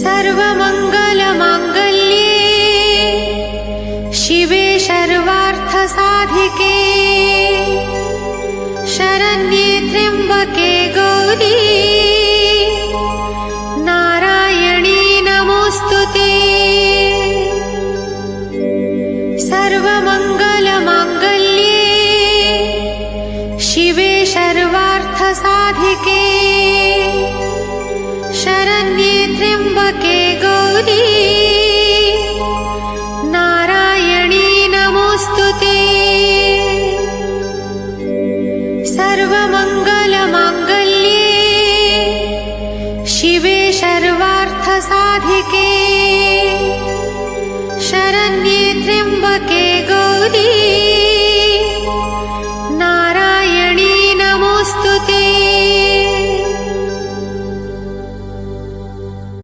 सर्वमङ्गलमाङ्गल्ये शिवे सर्वार्थसाधिके शरण्ये त्र्यम्बके गौरी नारायणी नमोऽस्तुते। सर्वमङ्गलमाङ्गल्ये शिवे सर्वार्थसाधिके शरण्ये त्र्यम्बके गौरी नारायणी नमोऽस्तुते। सर्वमङ्गलमाङ्गल्ये शिवे सर्वार्थसाधिके शरण्ये त्र्यम्बके गौरी